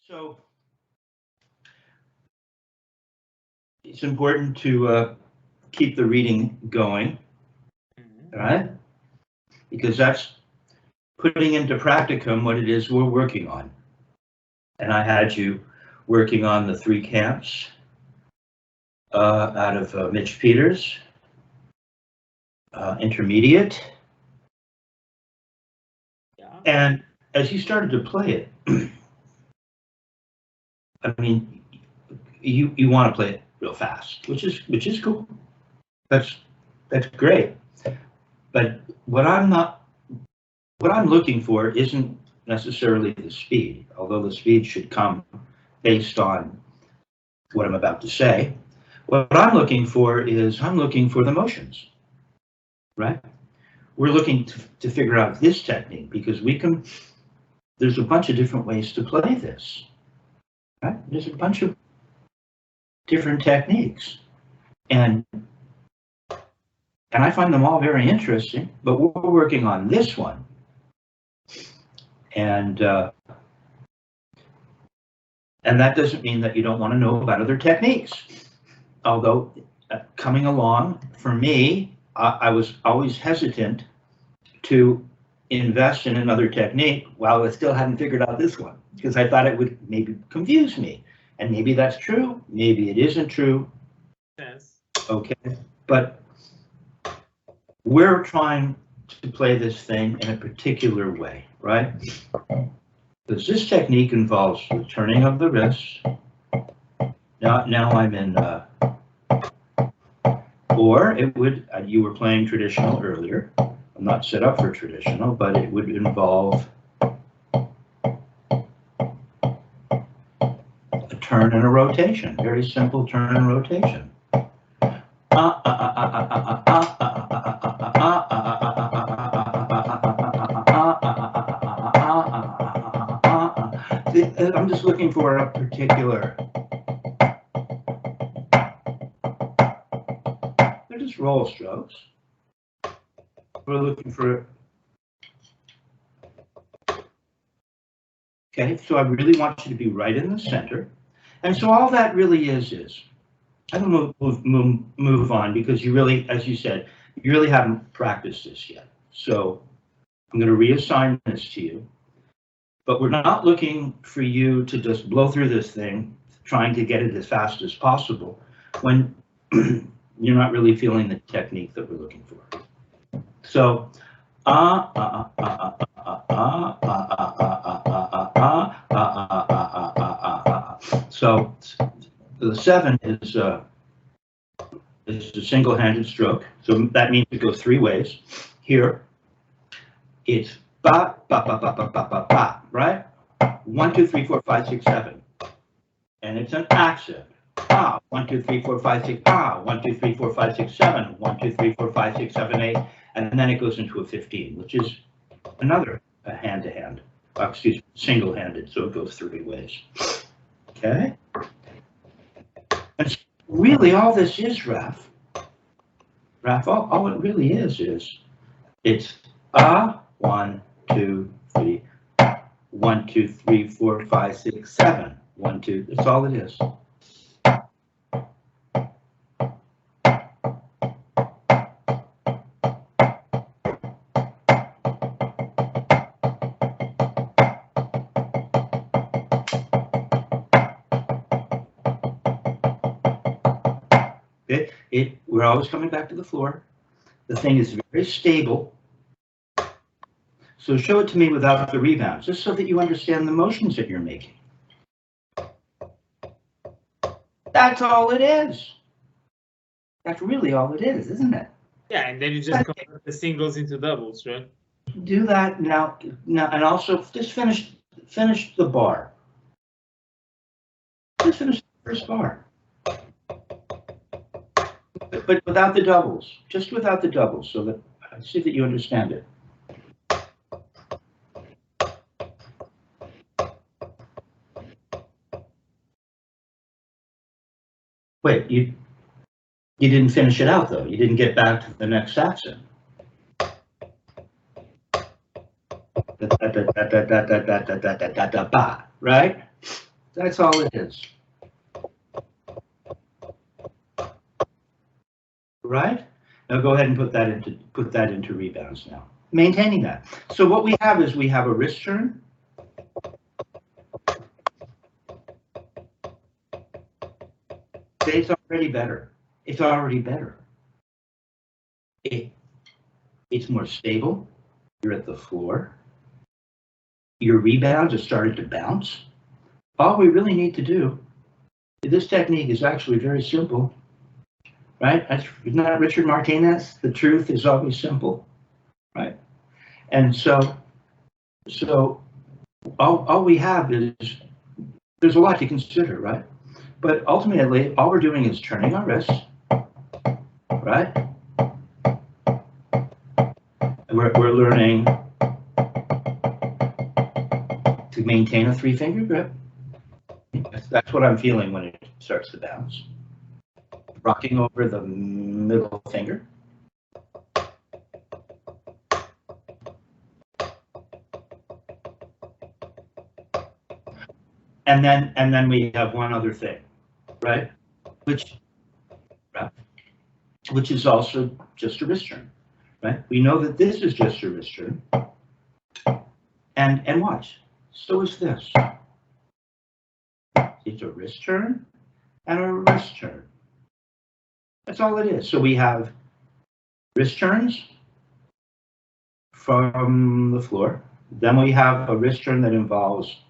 So it's important to keep the reading going, right? Because that's putting into practicum what it is we're working on. And I had you working on the 3 camps out of Mitch Peters, intermediate. Yeah. And as you started to play it, I mean, you want to play it real fast, which is cool. That's great. But what I'm looking for isn't necessarily the speed, although the speed should come based on what I'm about to say. What I'm looking for is the motions, right? We're looking to figure out this technique because there's a bunch of different ways to play this, right? There's a bunch of different techniques, and I find them all very interesting, but we're working on this one. And that doesn't mean that you don't want to know about other techniques. Although coming along, for me, I was always hesitant to invest in another technique while I still hadn't figured out this one, because I thought it would maybe confuse me. And maybe that's true, maybe it isn't true. Yes. Okay, but we're trying to play this thing in a particular way, right? Because this technique involves the turning of the wrists. Now I'm in, or it would, you were playing traditional earlier. I'm not set up for traditional, but it would involve a turn and a rotation, very simple turn and rotation. I'm just looking for a particular. They're just roll strokes. We're looking for. Okay, so I really want you to be right in the center, and so all that really is I don't move on because you really, as you said, you really haven't practiced this yet. So I'm going to reassign this to you. But we're not looking for you to just blow through this thing, trying to get it as fast as possible, when you're not really feeling the technique that we're looking for. So, so the 7 is a single-handed stroke. So that means it goes 3 ways. Here, it's ba ba ba ba ba ba ba ba, right? 1, 2, 3, 4, 5, 6, 7, and it's an accent. Ah, 1, 2, 3, 4, 5, 6. Ah, 1, 2, 3, 4, 5, 6, 7. 1, 2, 3, 4, 5, 6, 7, 8, and then it goes into a 15, which is another hand-to-hand. Excuse me, single-handed. So it goes 3 ways. Okay. And really, all this is, Ruff. All it really is it's 1, 2, 3, 1, 2, 3, 4, 5, 6, 7. 1, 2. That's all it is. We're always coming back to the floor. The thing is very stable. So show it to me without the rebounds, just so that you understand the motions that you're making. That's all it is. That's really all it is, isn't it? Yeah, and then you just convert the singles into doubles, right? Do that now, and also just finish the bar. Just finish the first bar. But without the doubles, just without the doubles, so that I see that you understand it. Wait, you didn't finish it out though. You didn't get back to the next accent. Right? That's all it is. Right? Now go ahead and put that into rebounds now. Maintaining that. So what we have is we have a wrist turn. It's already better. It's already better. It's more stable. You're at the floor. Your rebounds have started to bounce. All we really need to do, this technique is actually very simple, right? Isn't that Richard Martinez? The truth is always simple, right? And so all we have is, there's a lot to consider, right? But ultimately, all we're doing is turning our wrists, right? And we're learning to maintain a 3-finger grip. That's what I'm feeling when it starts to bounce. Rocking over the middle finger. And then we have one other thing, right? Which is also just a wrist turn, right? We know that this is just a wrist turn. And watch, so is this. It's a wrist turn and a wrist turn. That's all it is. So we have wrist turns from the floor. Then we have a wrist turn that involves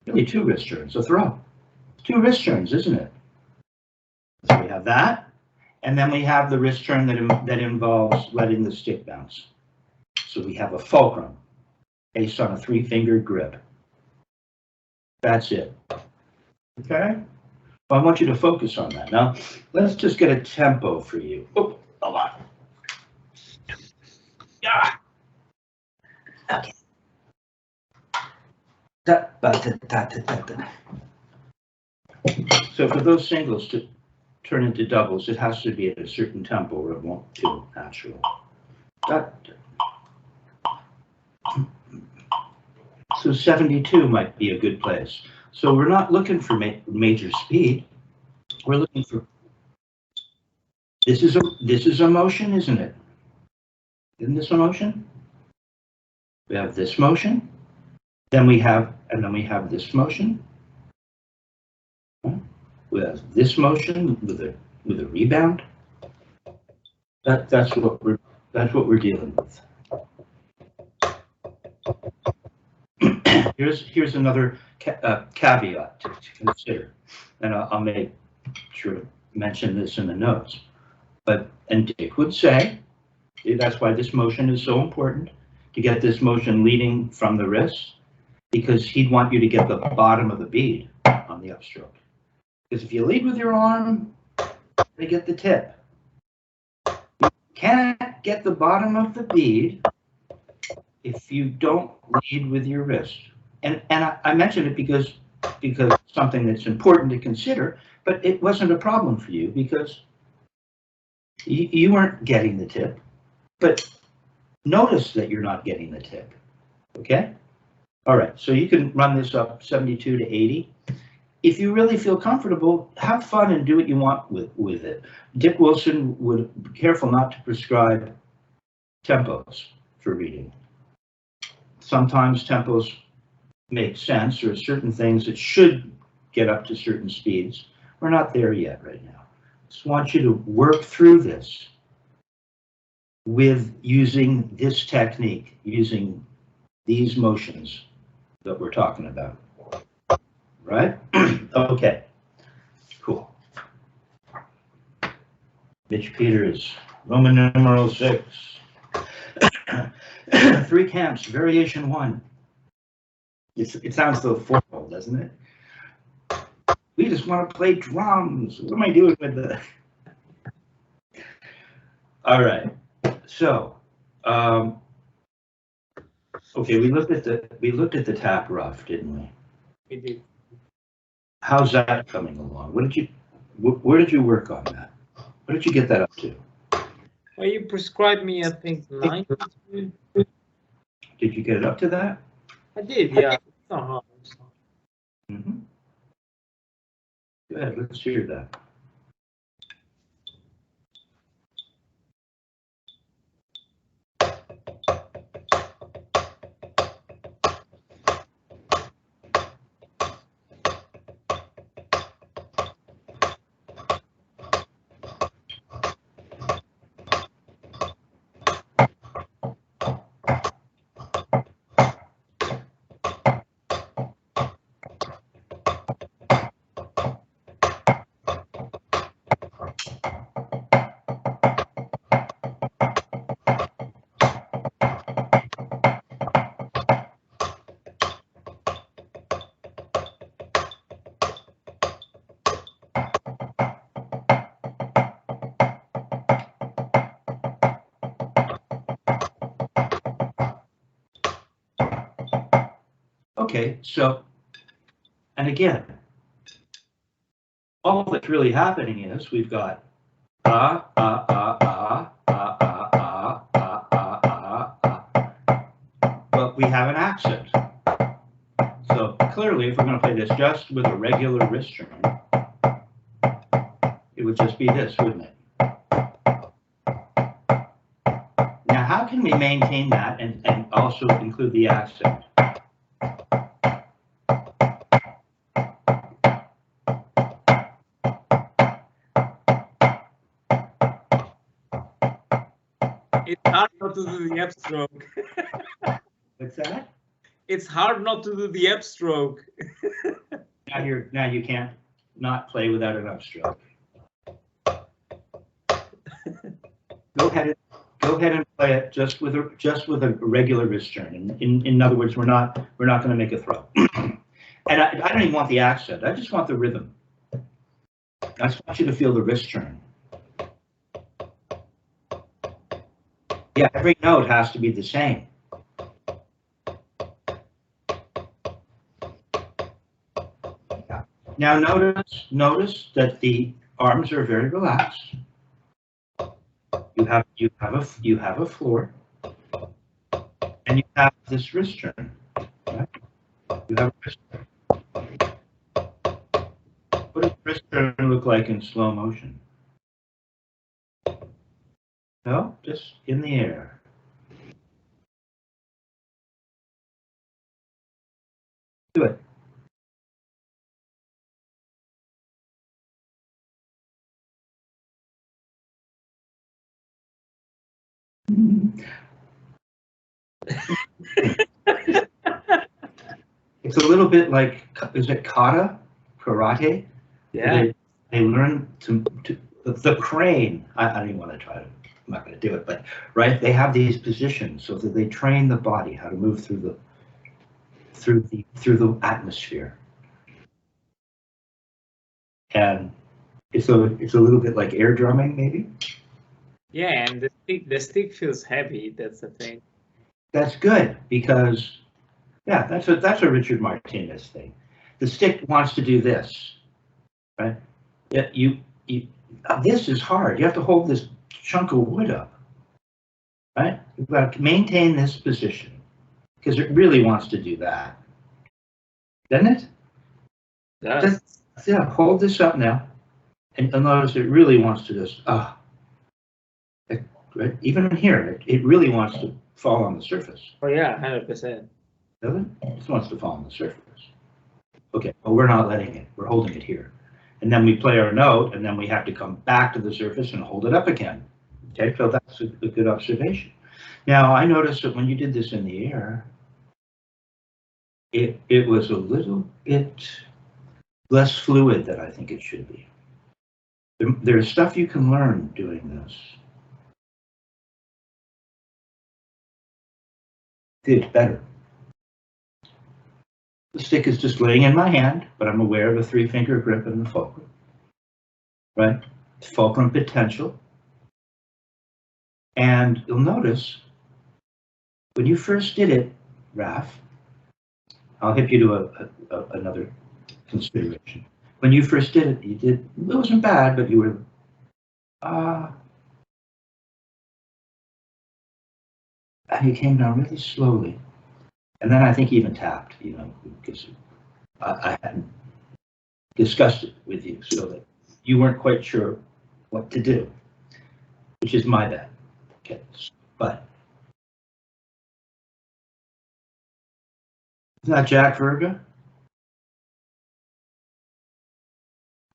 really 2 wrist turns, a throw. 2 wrist turns, isn't it? So we have that, and then we have the wrist turn that involves letting the stick bounce. So we have a fulcrum based on a 3-finger grip. That's it. Okay? Well, I want you to focus on that. Now, let's just get a tempo for you. Oh, hold on. Yeah. Okay. So for those singles to turn into doubles, it has to be at a certain tempo or it won't feel natural. So 72 might be a good place. So we're not looking for major speed. We're looking for, this is a motion, isn't it? Isn't this a motion? We have this motion, then we have this motion. We have this motion with a rebound. That's what we're dealing with. Here's another caveat to consider, and I'll make sure to mention this in the notes. And Dick would say that's why this motion is so important, to get this motion leading from the wrist, because he'd want you to get the bottom of the bead on the upstroke. Because if you lead with your arm, they get the tip. You can't get the bottom of the bead if you don't lead with your wrist. And I mentioned it because it's something that's important to consider, but it wasn't a problem for you because you weren't getting the tip. But notice that you're not getting the tip, okay? All right, so you can run this up 72 to 80. If you really feel comfortable, have fun and do what you want with it. Dick Wilson would be careful not to prescribe tempos for reading. Sometimes tempos make sense, or certain things that should get up to certain speeds. We're not there yet right now. Just want you to work through this with using this technique, using these motions that we're talking about. Right? Okay, cool. Mitch Peters, Roman numeral 6. 3 camps, variation 1. It sounds so formal, doesn't it? We just want to play drums. What am I doing with the? All right. So, okay, we looked at the tap rough, didn't we? We did. How's that coming along? Where did you work on that? What did you get that up to? Well, you prescribed me, I think, 92. Did you get it up to that? I did, yeah. It's not hard. Mm-hmm. Go ahead, let's hear that. Okay, so, and again, all that's really happening is we've got but we have an accent. So clearly, if we're going to play this just with a regular wrist string, it would just be this, wouldn't it? Now, how can we maintain that and also include the accent? It's hard not to do the upstroke. What's that? It's hard not to do the upstroke. Now you can't not play without an upstroke. Go ahead and play it just with a regular wrist string. In other words, we're not going to make a throw. And I don't even want the accent. I just want the rhythm. I just want you to feel the wrist string. Yeah, every note has to be the same. Yeah. Now notice that the arms are very relaxed. You have a floor, and you have this wrist turn. Right? You have a wrist turn. What does wrist turn look like in slow motion? No, just in the air. Do it. It's a little bit like, is it kata, karate? Yeah. They learn to the crane. I don't even want to try to. I'm not going to do it, but right, they have these positions so that they train the body how to move through the atmosphere. And it's a little bit like air drumming, maybe. Yeah, and the stick feels heavy. That's the thing. That's good because, yeah, that's a Richard Martinez thing. The stick wants to do this, right? Yeah, this is hard. You have to hold this chunk of wood up, right? You've got to maintain this position because it really wants to do that, doesn't it? Yeah. Yeah, hold this up now, and notice it really wants to just right? Even here, it really wants to fall on the surface. Oh yeah, 100%. Does it? It just wants to fall on the surface. Okay, well, we're not letting it. We're holding it here. And then we play our note, and then we have to come back to the surface and hold it up again. Okay, so that's a good observation. Now, I noticed that when you did this in the air, it was a little bit less fluid than I think it should be. There's stuff you can learn doing this. It's better. The stick is just laying in my hand, but I'm aware of a 3-finger grip and the fulcrum. Right? Fulcrum potential. And you'll notice when you first did it, Ruff, I'll hip you to another consideration. When you first did it, it wasn't bad, but you were, and you came down really slowly. And then I think you even tapped, because I hadn't discussed it with you so that you weren't quite sure what to do, which is my bad. Okay, but is that Jack Verga?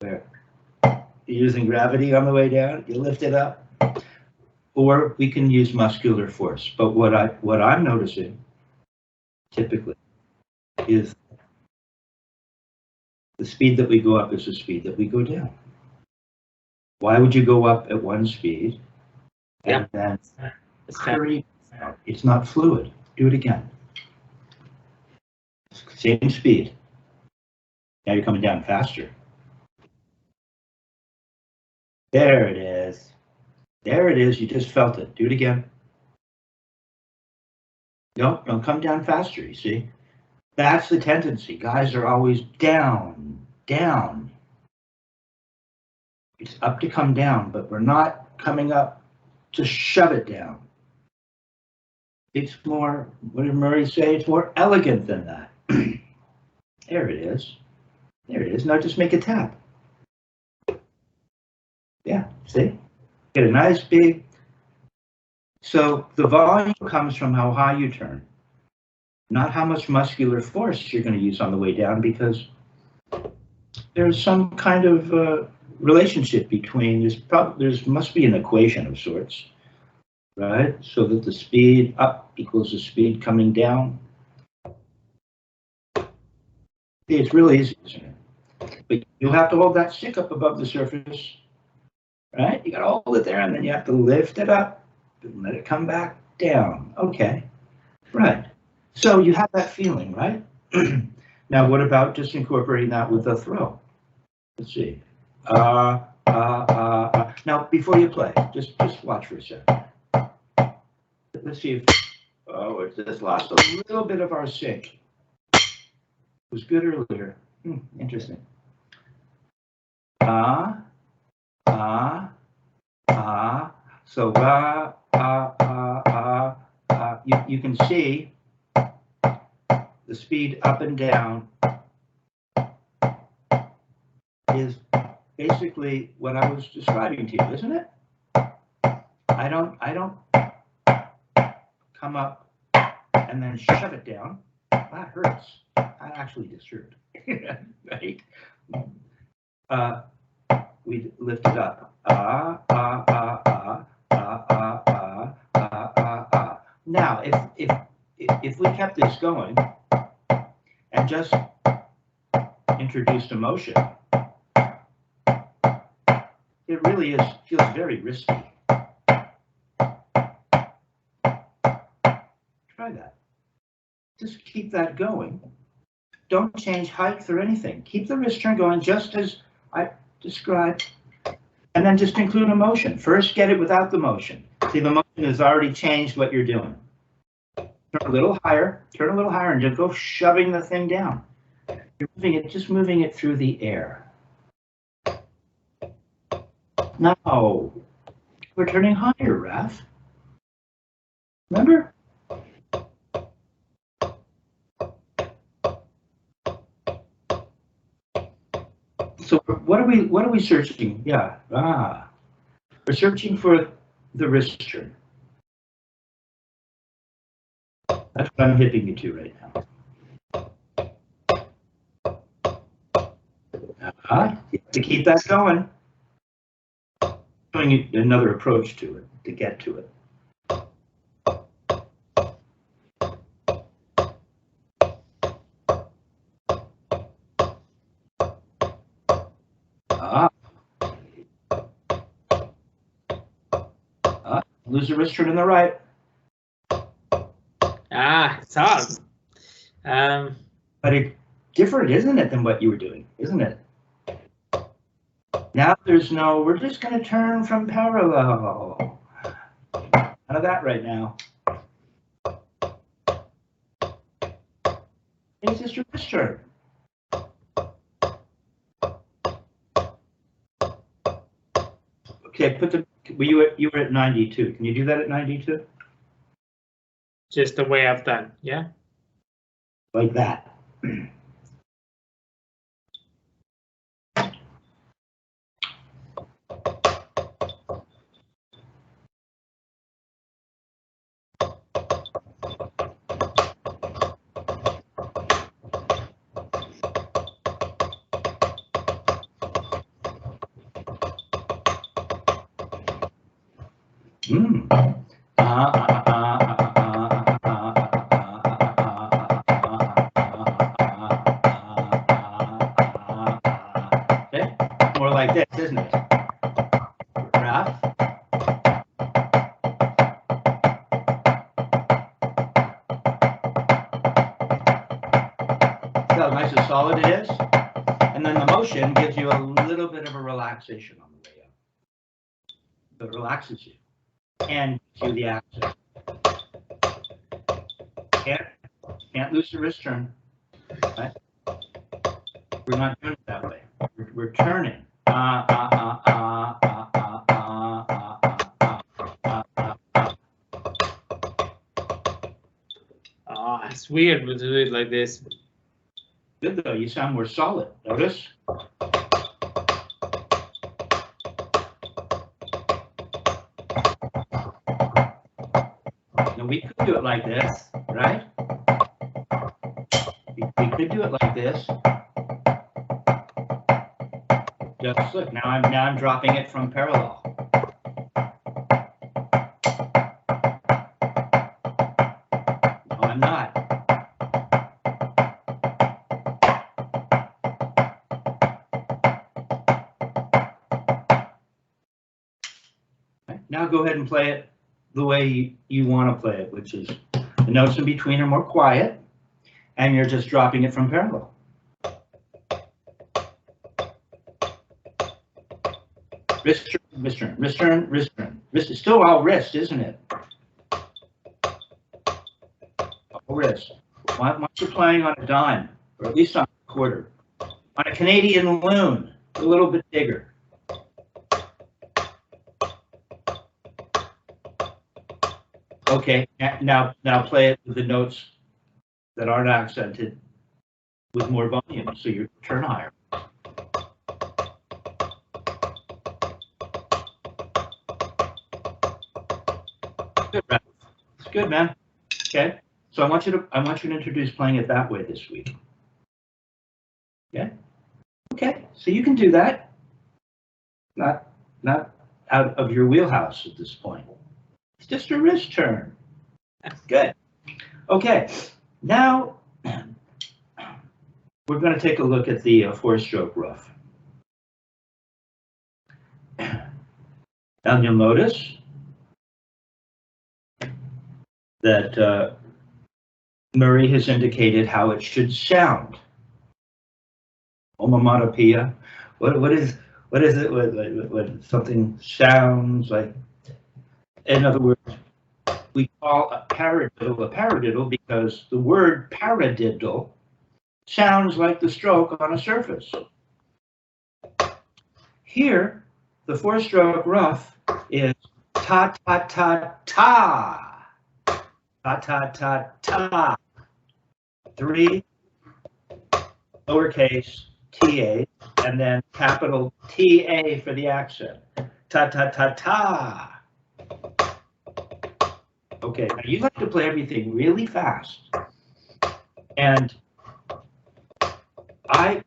There. You're using gravity on the way down, you lift it up. Or we can use muscular force. But what I'm noticing typically is the speed that we go up is the speed that we go down. Why would you go up at one speed and then hurry? It's not fluid. Do it again. Same speed. Now you're coming down faster. There it is. There it is. You just felt it. Do it again. No, don't come down faster, you see? That's the tendency. Guys are always down, down. It's up to come down, but we're not coming up to shove it down. It's more, what did Murray say? It's more elegant than that. There it is. There it is. Now just make a tap. Yeah, see? Get a nice big. So the volume comes from how high you turn, not how much muscular force you're going to use on the way down, because there's some kind of relationship between, there must be an equation of sorts, right? So that the speed up equals the speed coming down. It's really easy, isn't it? But you'll have to hold that stick up above the surface, right? You got to hold it there, and then you have to lift it up and let it come back down. Okay, right. So you have that feeling, right? Now, what about just incorporating that with the throw? Let's see. Now, before you play, just watch for a second. Let's see if, oh, it just lost a little bit of our sync. It was good earlier. Interesting. So you can see the speed up and down is basically what I was describing to you, isn't it? I don't come up and then shove it down. That hurts. That actually just hurt. Right? We lift it up. Now, if we kept this going and just introduced emotion, it really feels very risky. Try that. Just keep that going. Don't change height or anything. Keep the wrist turn going just as I described, and then just include a motion. First, get it without the motion. See, the motion has already changed what you're doing. Turn a little higher, and just go shoving the thing down. You're moving it, just moving it through the air. Now, we're turning higher, Ruff. Remember? So what are we searching? Yeah, we're searching for the wrist turn. That's what I'm hipping you to right now. You have to keep that going. Showing you another approach to it to get to it. Lose the wrist turn in the right. It's hard. But it's different, isn't it, than what you were doing, isn't it? Now there's no, we're just going to turn from parallel. None of that right now. It's just your wrist turn. Okay, you were at 92. Can you do that at 92? Just the way I've done, yeah? Like that. Okay, more like this, isn't it? Ruff. See how nice and solid it is? And then the motion gives you a little bit of a relaxation on the way up. It relaxes you and gives you the accent. Can't lose the wrist turn. Right? We're not doing it that way. We're turning. Oh, it's weird to do it like this. Good though, you sound more solid. Notice? Now we could do it like this, right? We could do it like this. Just look, now I'm dropping it from parallel. No, I'm not. Okay, now go ahead and play it the way you want to play it, which is the notes in between are more quiet, and you're just dropping it from parallel. Wrist turn, wrist turn, wrist turn, wrist turn. Wrist is still all wrist, isn't it? All wrist. Once you're playing on a dime, or at least on a quarter, on a Canadian loon, a little bit bigger. Okay, now play it with the notes that aren't accented with more volume, so you turn higher. Good, Ruff. It's good, man. Okay, so I want you to introduce playing it that way this week. Yeah. Okay, so you can do that. Not out of your wheelhouse at this point. It's just a wrist turn. Good. Okay, now we're going to take a look at the four-stroke Ruff. Now you'll notice that Murray has indicated how it should sound. Onomatopoeia. What is it when something sounds like? In other words, we call a paradiddle because the word paradiddle sounds like the stroke on a surface. Here, the four-stroke Ruff is ta ta ta ta, ta ta ta ta. 3 lowercase ta, and then capital Ta for the accent. Ta ta ta ta. Okay, now you like to play everything really fast, and I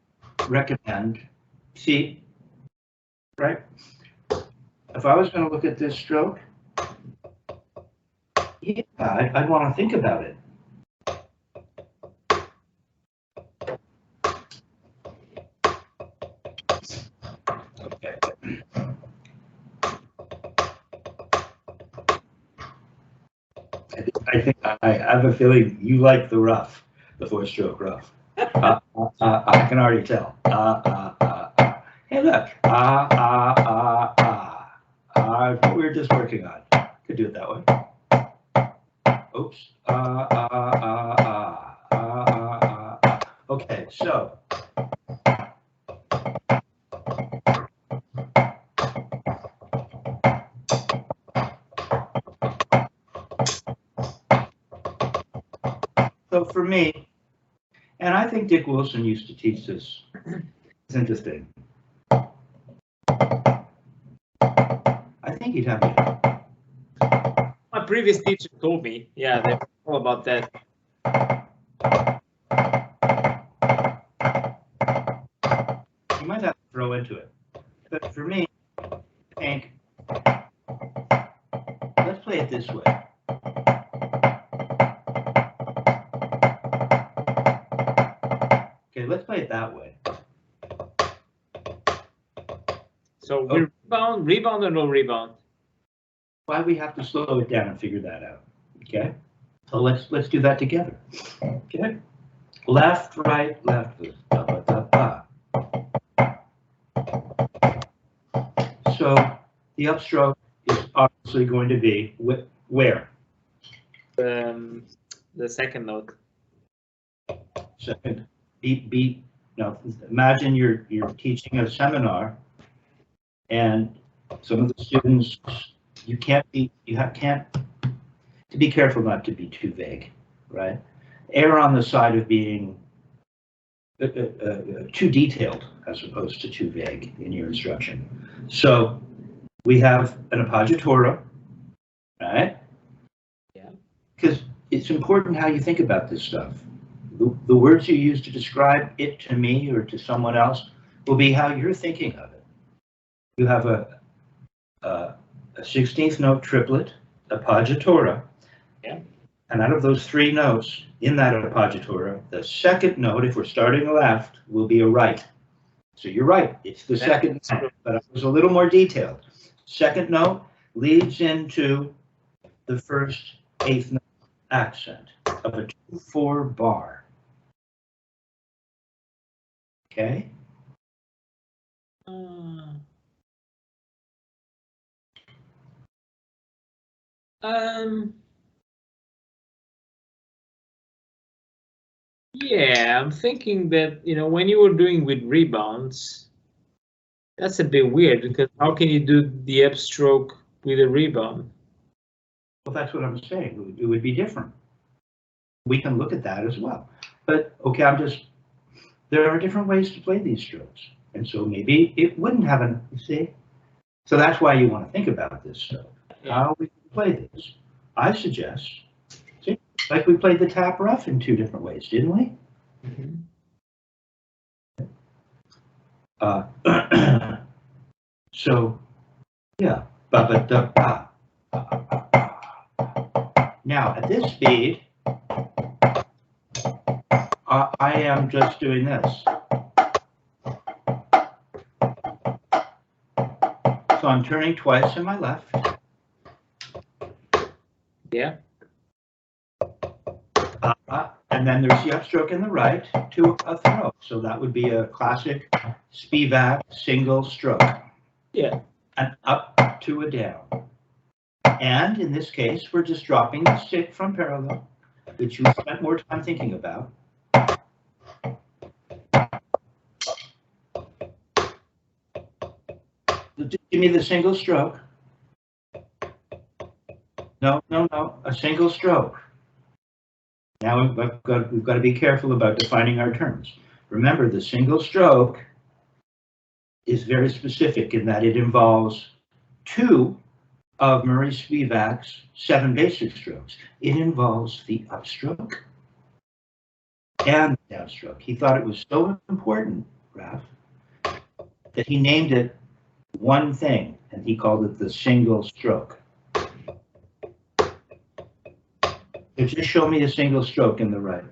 recommend, see, right? If I was going to look at this stroke, yeah, I'd want to think about it. Okay. I think I have a feeling you like the Ruff, the four-stroke Ruff. I can already tell. Hey, look. What we were just working on. Could do it that way. Oops. Okay, so. So for me, and I think Dick Wilson used to teach this. It's interesting. I think he'd have me. My previous teacher told me, yeah, they're all about that. You might have to throw into it. But for me, I think, let's play let's play it that way. So we rebound or no rebound? Why we have to slow it down and figure that out, okay? So let's do that together, okay? Left, right, left, ba, ba, ba, ba. So the upstroke is obviously going to be where? The second note. Second, beat. Now imagine you're teaching a seminar, and some of the students, you can't to be careful not to be too vague, right? Err on the side of being too detailed as opposed to too vague in your instruction. So we have an appoggiatura, right? Yeah. Because it's important how you think about this stuff. The words you use to describe it to me or to someone else will be how you're thinking of it. You have a 16th note triplet, appoggiatura. Yeah. And out of those three notes in that appoggiatura, the second note, if we're starting left, will be a right. So you're right, it's the second note, but it was a little more detailed. Second note leads into the first eighth note accent of a 2/4 bar. Okay? Yeah, I'm thinking that, when you were doing with rebounds, that's a bit weird because how can you do the upstroke with a rebound? Well, that's what I'm saying. It would be different. We can look at that as well. But okay, there are different ways to play these strokes. And so maybe it wouldn't have you see? So that's why you want to think about this stuff. Yeah. How we can play this. I suggest, see, like we played the tap Ruff in two different ways, didn't we? Mm-hmm. So, yeah. Ba, ba, da, ba. Now, at this speed, I am just doing this. So I'm turning twice in my left. Yeah. And then there's the upstroke in the right to a throw. So that would be a classic Spivack single stroke. Yeah. An up to a down. And in this case, we're just dropping the stick from parallel, which you spent more time thinking about. Give me the single stroke. No, a single stroke. Now we've got to be careful about defining our terms. Remember, the single stroke is very specific in that it involves 2 of Murray Spivack's 7 basic strokes. It involves the upstroke and the downstroke. He thought it was so important, Ruff, that he named it one thing, and he called it the single stroke. So just show me a single stroke in the right.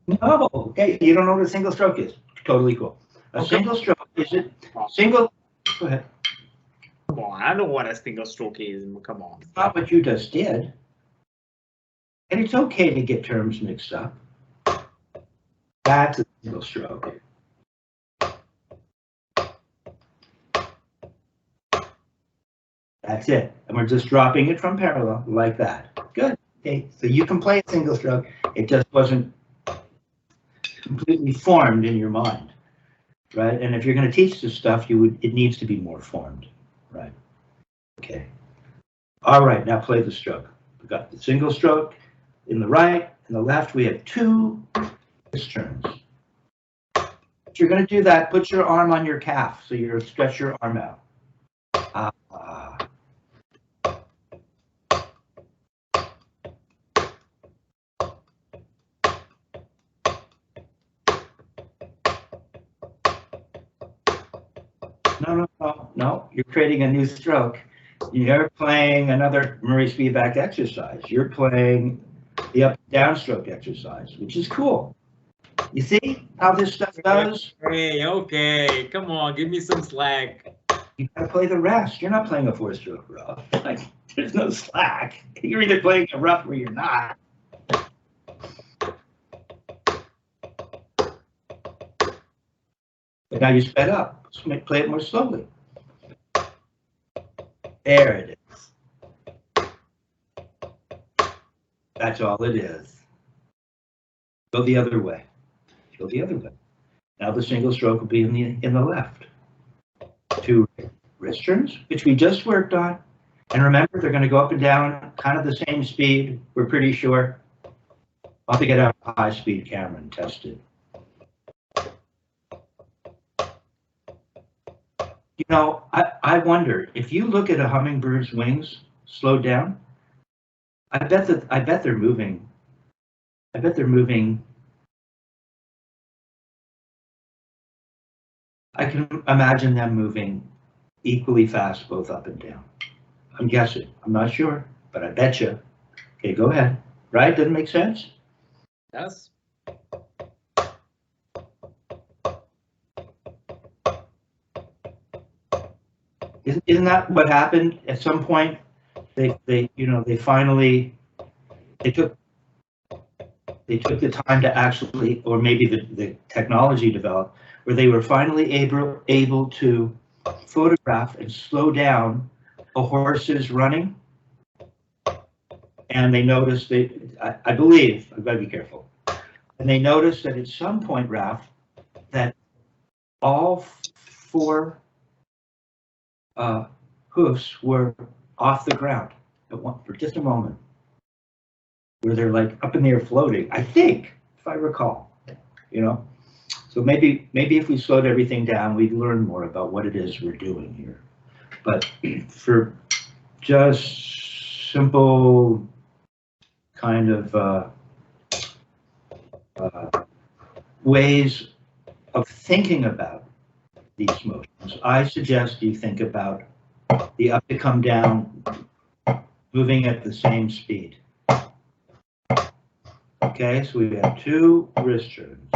No, okay, you don't know what a single stroke is. Totally cool. A single stroke is it single? Go ahead. Come on, I know what a single stroke is. Come on. It's not what you just did. And it's okay to get terms mixed up. That's a single stroke. That's it. And we're just dropping it from parallel like that. Good. Okay, so you can play a single stroke. It just wasn't completely formed in your mind, right? And if you're going to teach this stuff, it needs to be more formed, right? Okay. All right, now play the stroke. We've got the single stroke in the right and the left. We have 2 turns. If you're going to do that, put your arm on your calf so you stretch your arm out. No, you're creating a new stroke. You're playing another Murray Spivack exercise. You're playing the up and downstroke exercise, which is cool. You see how this stuff does? Okay, come on, give me some slack. You gotta play the rest. You're not playing a 4-stroke Ruff. Like, there's no slack. You're either playing a Ruff or you're not. But now you sped up. So play it more slowly. There it is. That's all it is. Go the other way. Go the other way. Now the single stroke will be in the left. 2 wrist turns, which we just worked on. And remember, they're going to go up and down, kind of the same speed. We're pretty sure. I'll have to get out a high-speed camera and test it. You know, I wonder if you look at a hummingbird's wings slowed down. I bet they're moving. I bet they're moving. I can imagine them moving equally fast, both up and down. I'm guessing. I'm not sure, but I bet you. Okay, go ahead. Right? Doesn't make sense? Yes. Isn't that what happened at some point? They finally took the time to actually, or maybe the technology developed, where they were finally able to photograph and slow down a horse's running. And they noticed I believe, I've got to be careful. And they noticed that at some point, Ruff, that all 4 hoofs were off the ground for just a moment, where they're like up in the air floating, I think, if I recall, you know. So maybe if we slowed everything down, we'd learn more about what it is we're doing here. But for just simple kind of ways of thinking about these motions, I suggest you think about the up to come down moving at the same speed. Okay, so we have 2 wrist turns.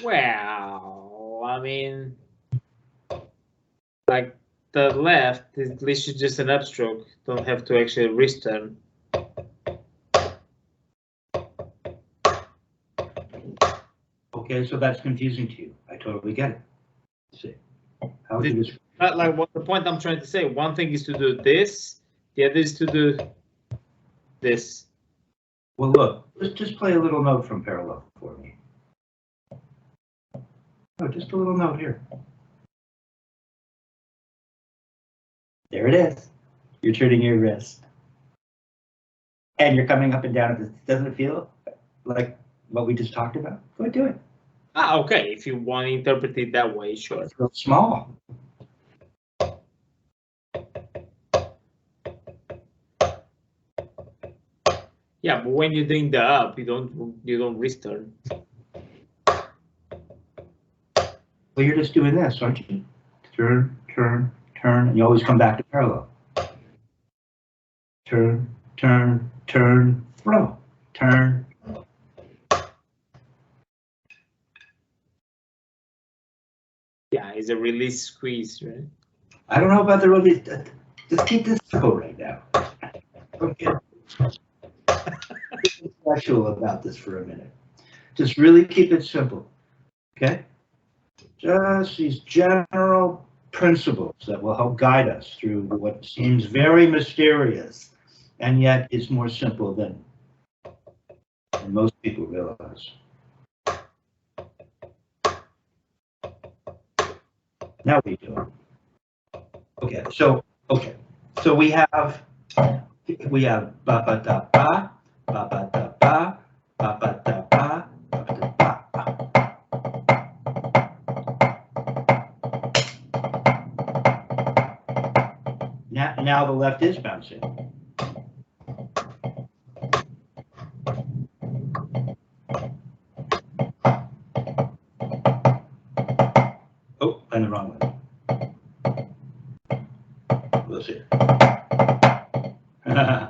Well, I mean, like the left, at least it's just an upstroke. Don't have to actually wrist turn. Okay, so that's confusing to you. I totally get it. Let's see. How would you describe? Like what the point I'm trying to say. One thing is to do this, the other is to do this. Well, look, let's just play a little note from parallel for me. Oh, just a little note here. There it is. You're turning your wrist. And you're coming up and down. Doesn't it feel like what we just talked about? Go ahead, do it. Ah, okay. If you want to interpret it that way, sure. It's real small. Yeah, but when you're doing the up, you don't wrist turn. Well, you're just doing this, aren't you? Turn, turn, turn, and you always come back to parallel. Turn, turn, turn, throw, turn. Yeah, it's a release squeeze, right? I don't know about the release. Just keep this simple right now. Okay. Be special about this for a minute. Just really keep it simple. Okay? Just these general principles that will help guide us through what seems very mysterious and yet is more simple than most people realize. Now we do it. Okay, so we have ba ba da ba ba da ba ba da ba ba da ba. Now the left is bouncing. Oh, and the wrong one. Let's see. Ruff,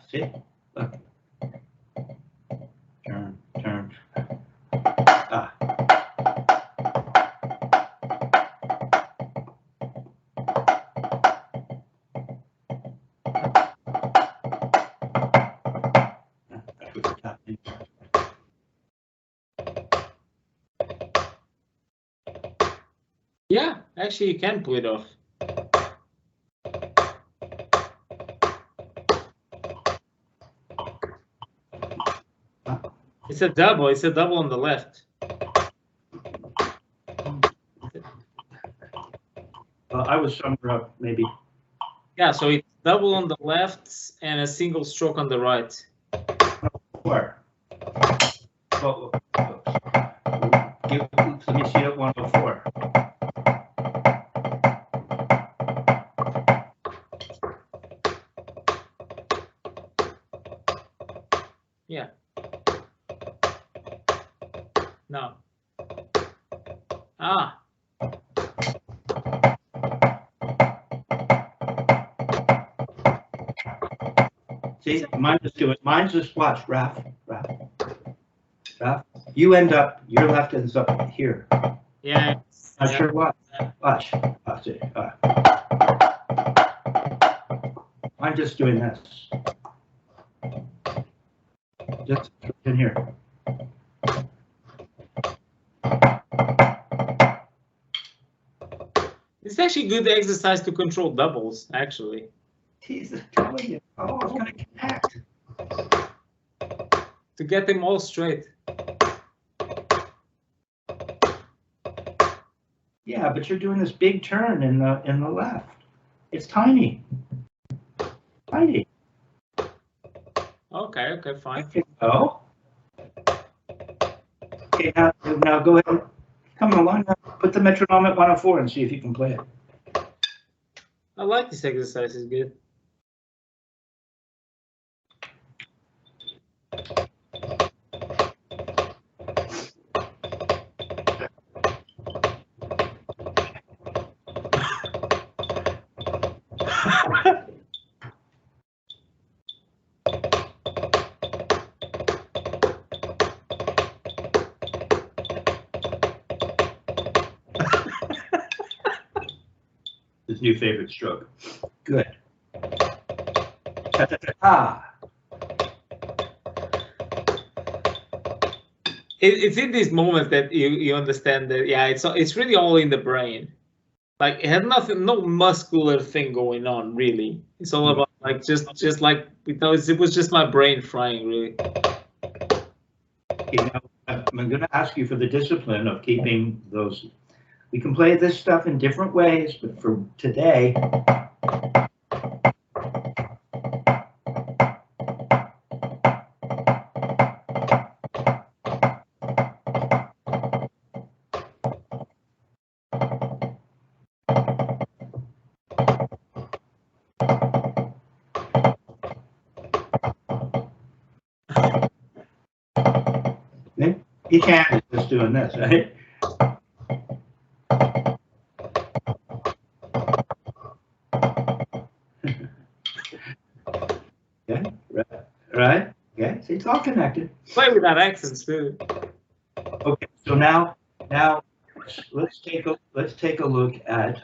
see? Look. Turn, turn. Ah. Yeah, actually you can pull it off. It's a double on the left. I was somewhere up, maybe. Yeah, so it's double on the left and a single stroke on the right. Where? Oh, let me see it 104. Yeah. No. Ah. See, mine just do it. Mine's just watch, Ruff. You end up, your left ends up here. Yeah. Not sure what. Watch. See. I'm just doing this. Just in here. It's actually good exercise to control doubles, actually. Jesus, telling you. Oh, it's gonna connect. To get them all straight. Yeah, but you're doing this big turn in the left. It's tiny. Tiny. Okay, fine. Okay, oh. Okay, now go ahead. Come along now. Put the metronome at 104 and see if you can play it. I like this exercise, it's good. His new favorite stroke. Good. Ah. It's in these moments that you understand that, yeah, it's really all in the brain. Like it had nothing, no muscular thing going on really. It's all about like just like it was just my brain frying really. Okay, now, I'm going to ask you for the discipline of keeping those. We can play this stuff in different ways, but for today. Each hand is just doing this, right? Okay, right? Okay, see, it's all connected. Play without accents too. Okay, so now let's take a look at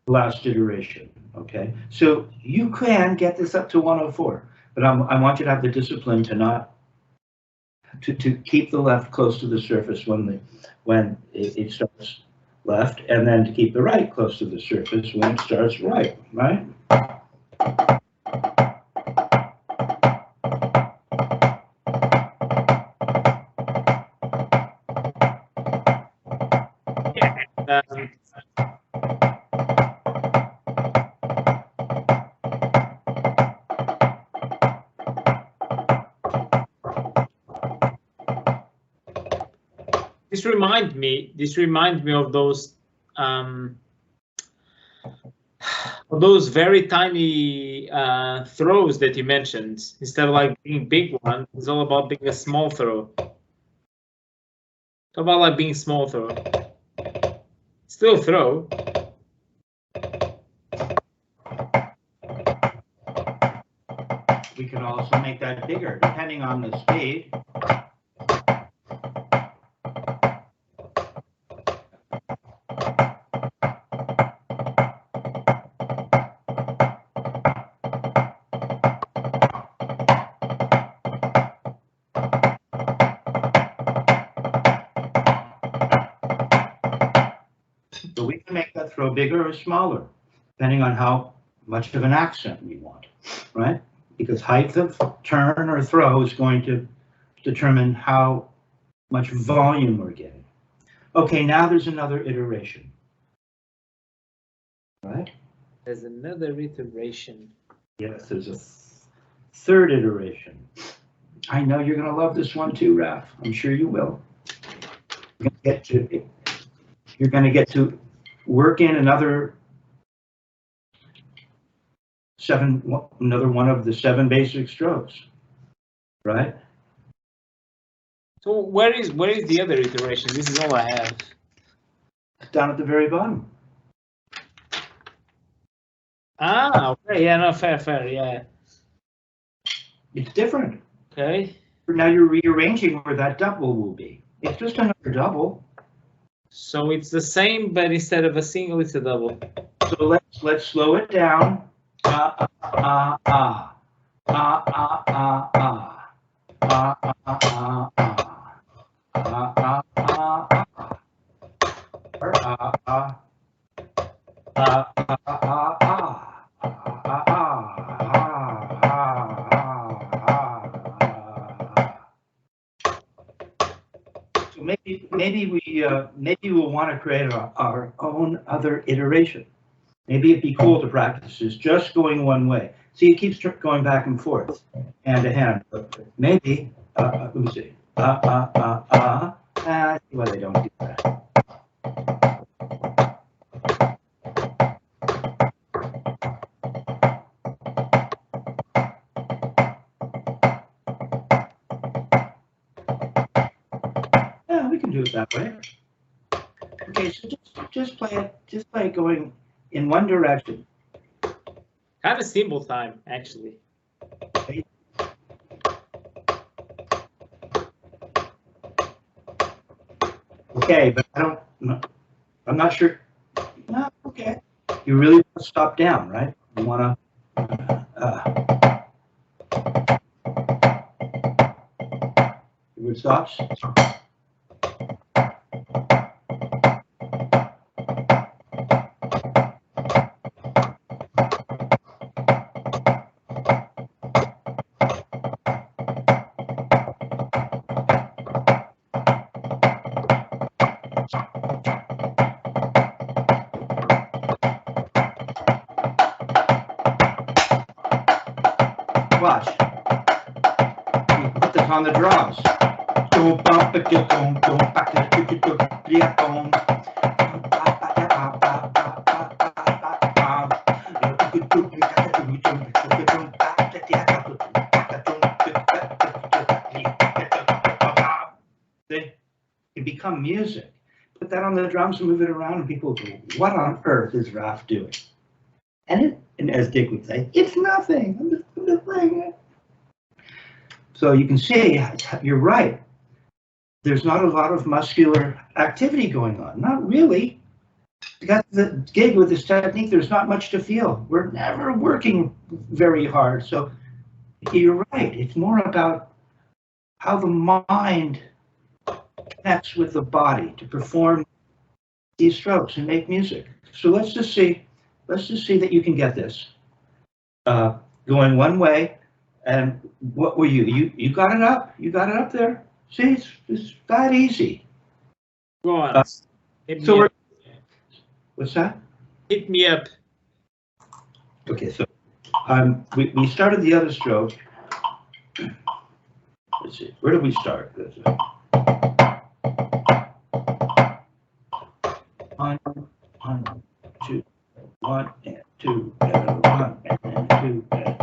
last iteration. Okay, so you can get this up to 104, but I want you to have the discipline to not to keep the left close to the surface when it starts left, and then to keep the right close to the surface when it starts right, right? This reminds me of those very tiny throws that you mentioned. Instead of like being big one, it's all about being a small throw. Talk about like being small throw. Still throw. We could also make that bigger, depending on the speed. So we can make that throw bigger or smaller, depending on how much of an accent we want, right? Because height of turn or throw is going to determine how much volume we're getting. Okay, now there's another iteration, right? There's another iteration. Yes, there's a third iteration. I know you're going to love this one too, Ruff. I'm sure you will. You're going to get to work in another one of the 7 basic strokes, right? So where is the other iteration? This is all I have. Down at the very bottom. Ah, okay, yeah, no, fair, yeah. It's different. Okay. Now you're rearranging where that double will be. It's just another double. So it's the same, but instead of a single, it's a double. So let's slow it down. So maybe we'll want to create our own other iteration. Maybe it'd be cool to practice is just going one way. See, it keeps going back and forth, hand to hand. But maybe, let me see. See why they don't do that. Yeah, we can do it that way. Okay, so just play it going in one direction. Kind of simple time, actually. Okay. Okay, but I'm not sure. No, okay. You really want to stop down, right? You want to. It stops. Watch. You put this on the drums. It become music. Put that on the drums and move it around, and people go, "What on earth is Ruff doing?" And as Dick would say, "It's nothing. I'm just playing it." So you can see, you're right. There's not a lot of muscular activity going on. Not really. You got the gig with this technique, there's not much to feel. We're never working very hard. So you're right. It's more about how the mind connects with the body to perform these strokes and make music. So let's just see that you can get this. Going one way. And what were you? You got it up? You got it up there? See, it's that easy. Go on. So what's that? Hit me up. Okay, so we started the other stroke. Let's see. Where did we start? One, two, one, and two, and one, and two, and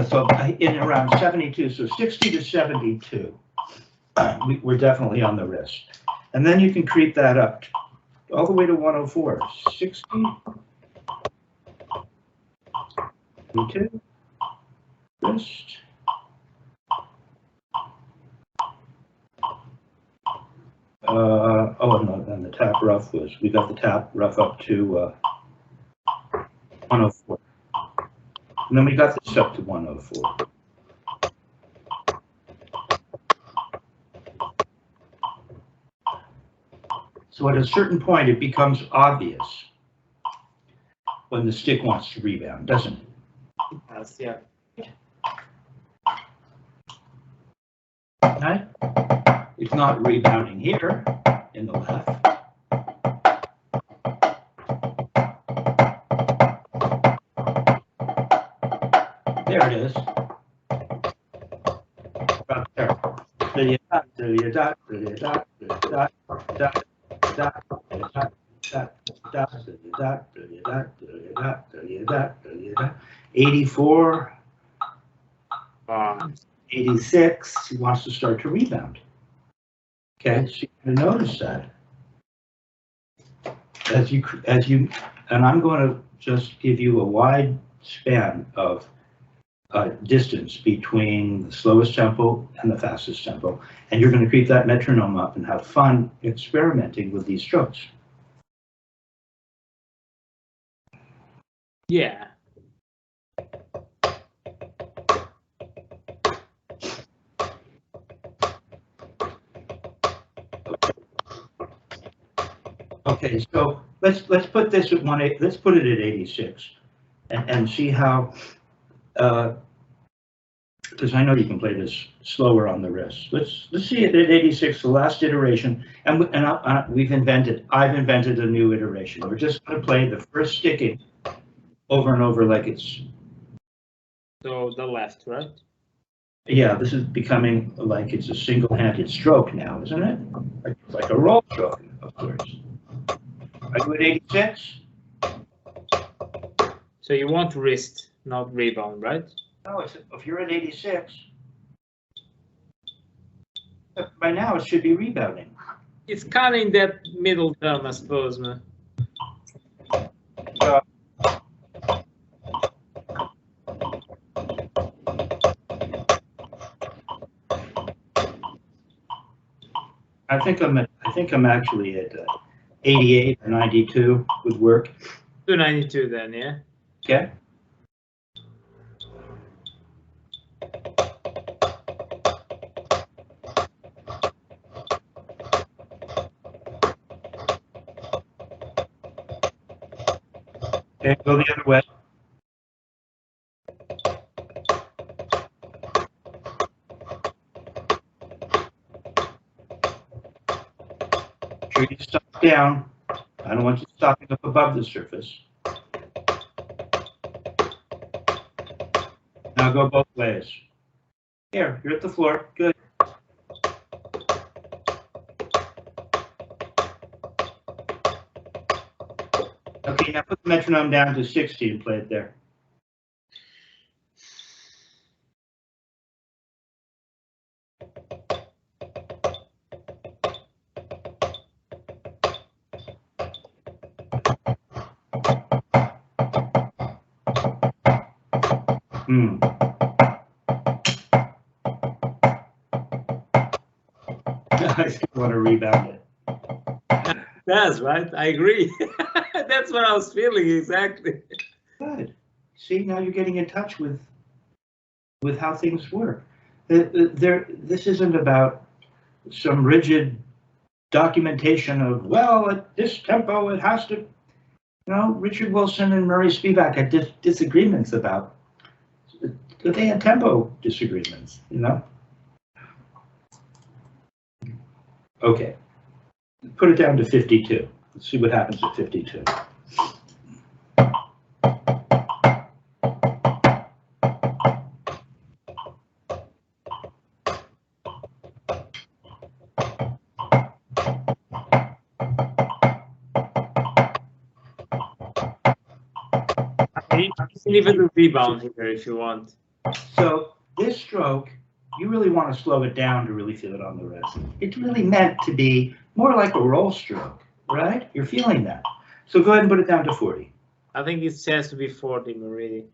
so in around 72, so 60 to 72, we're definitely on the wrist. And then you can creep that up all the way to 104. 60. 22. Wrist. Oh, no, and the tap rough was, we got the tap rough up to 104. And then we got this up to 104. So at a certain point, it becomes obvious when the stick wants to rebound, doesn't it? Yes, yeah. Right? It's not rebounding here in the left. There it is. About there. $84. 86, he wants to start to rebound. Okay, so you notice that as you, and I'm going to just give you a wide span of distance between the slowest tempo and the fastest tempo, and you're going to creep that metronome up and have fun experimenting with these strokes. Yeah. Okay, so let's put this at 1.8. Let's put it at 86, and see how. Because I know you can play this slower on the wrist. Let's see it at 86, the last iteration, and I've invented a new iteration. We're just going to play the first sticking over and over like it's. So the left, right? Yeah, this is becoming like it's a single-handed stroke now, isn't it? Like a roll stroke, of course. Are you at 86? So you want wrist, not rebound, right? No, if you're at 86, by now it should be rebounding. It's kind of in that middle term, I suppose, man. I think I'm actually at 88 or 92 would work. 292 then, yeah. Okay. Okay, go the other way. Sure you stop down. I don't want you stopping up above the surface. Now go both ways. Here, you're at the floor. Good. Okay, now put the metronome down to 60 and play it there. I still want to rebound it. That's right. I agree. That's what I was feeling exactly. Good. See, now you're getting in touch with how things work. This isn't about some rigid documentation of, well, at this tempo it has to. Richard Wilson and Murray Spivack had disagreements about. They had tempo disagreements, Okay, put it down to 52. Let's see what happens at 52. You can even do rebound here if you want. So this stroke You really want to slow it down to really feel it on the wrist. It's really meant to be more like a roll stroke, right? You're feeling that. So go ahead and put it down to 40. I think it has to be 40, really.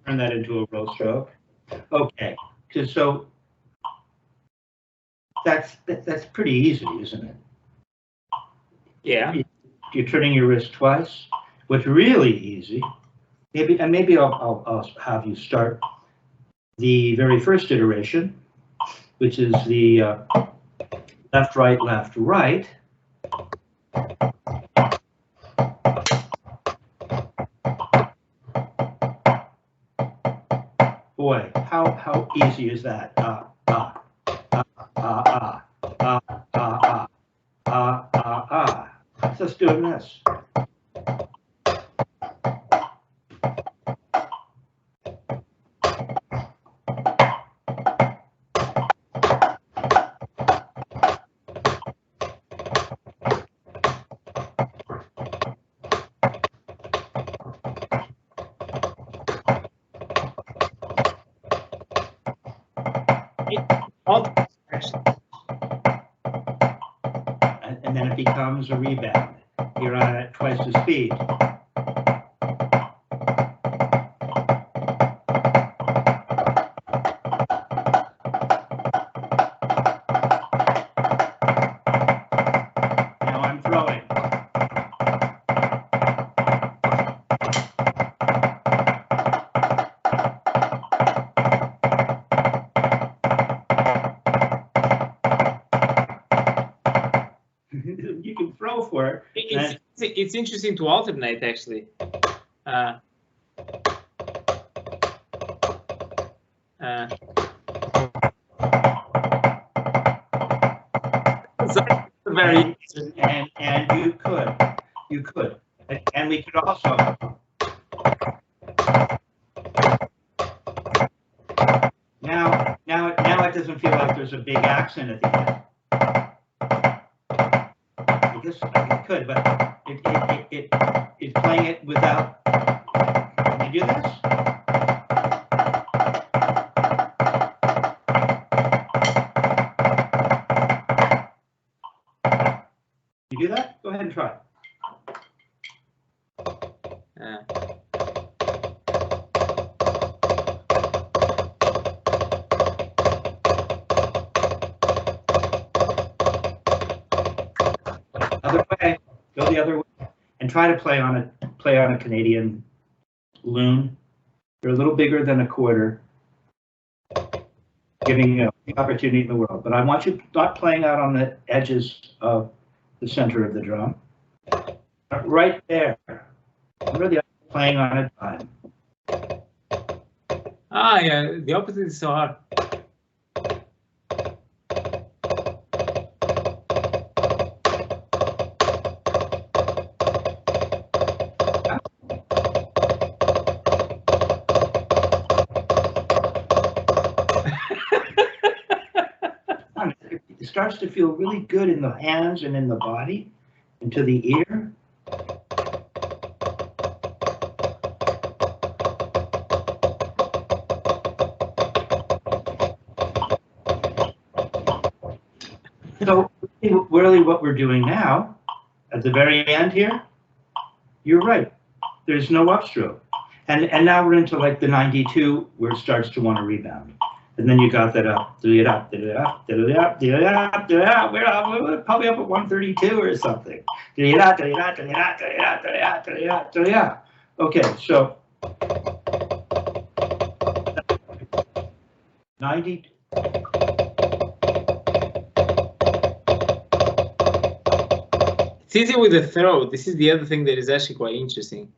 Turn that into a roll stroke. Okay, so that's pretty easy, isn't it? Yeah. You're turning your wrist twice. What's really easy, maybe I'll have you start the very first iteration, which is the left, right, left, right. Boy, how easy is that? Let's just do this. And then it becomes a rebound. You're on at twice the speed. Now I'm throwing. You can throw for it. It's interesting to alternate, actually. And you could, and we could also. Now it doesn't feel like there's a big accent at the end. I guess it could, but it's playing it without. Can you do this? You do that? Go ahead and try. Other way, go the other way, and try to play on a Canadian loon. They're a little bigger than a quarter, giving you the opportunity in the world. But I want you not playing out on the edges of the center of the drum. Right there. Remember the playing on a dime. Yeah, the opposite is so hard. It starts to feel really good in the hands and in the body, and to the ear. So really what we're doing now, at the very end here, you're right. There's no upstroke. And now we're into like the 92 where it starts to want to rebound. And then you got that up, we're probably up at 132 or something. Okay, so 90. It's easy with the throw. This is the other thing that is actually quite interesting.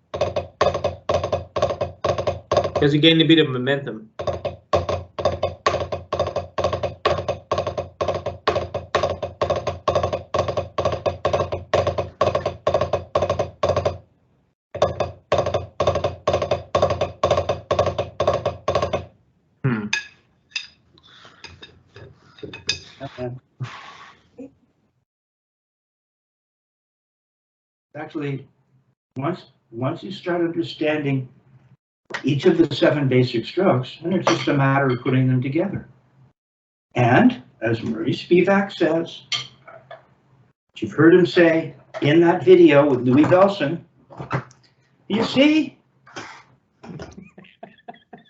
Because you gain a bit of momentum. And actually, once you start understanding each of the 7 basic strokes, then it's just a matter of putting them together. And as Murray Spivack says, you've heard him say in that video with Louis Bellson, you see,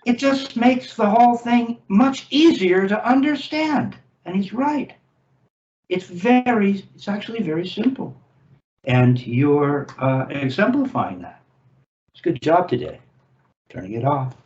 it just makes the whole thing much easier to understand. And he's right. It's actually very simple. And you're exemplifying that. It's a good job today. Turning it off.